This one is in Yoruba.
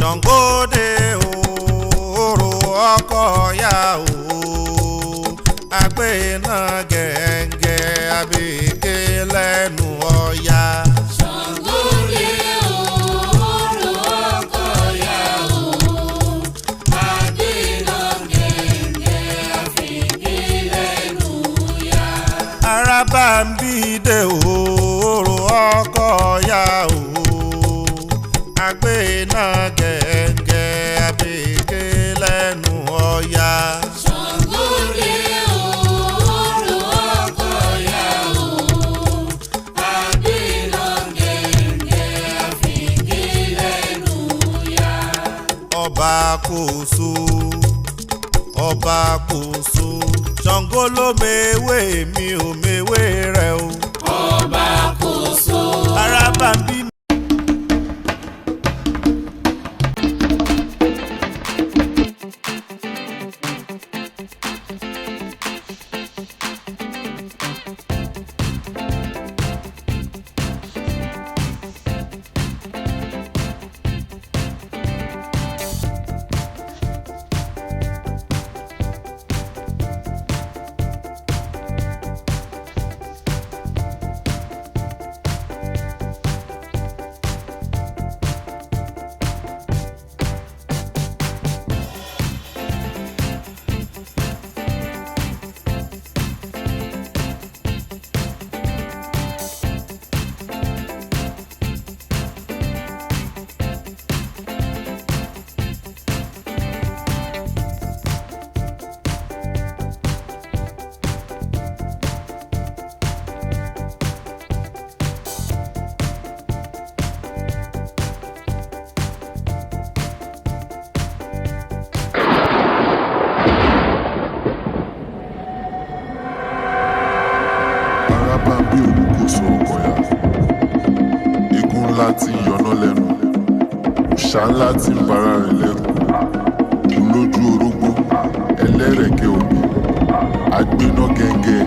Sango de oro ọkọ ya o agbena gẹ́ngẹ́ abike lẹ́nu ọya. Sango de oro ọkọ ya o agbena gẹ́ngẹ́ abike lẹ́nu ọya. Arabambi de oro ọkọ ya o agbena gẹ́ngẹ́ abike lẹ́nu ọya. Sango de oro ọkọ ya o agbena gẹ́ngẹ́ abike lẹ́nu ọya. Ọba kòso Sango ló mewé mi ò mewé rẹ o. Ọba kòso. Arabambi Arabambi olùkóso ọkọ ya. Eégún ńlá tí ń yọná lẹ́nu. Òòṣà ńlá tí ń bara rẹ̀ lẹ́rù. Olójú orógbó, ẹlẹ́rẹ̀kẹ́ omi. Agbéná gẹ́ngẹ́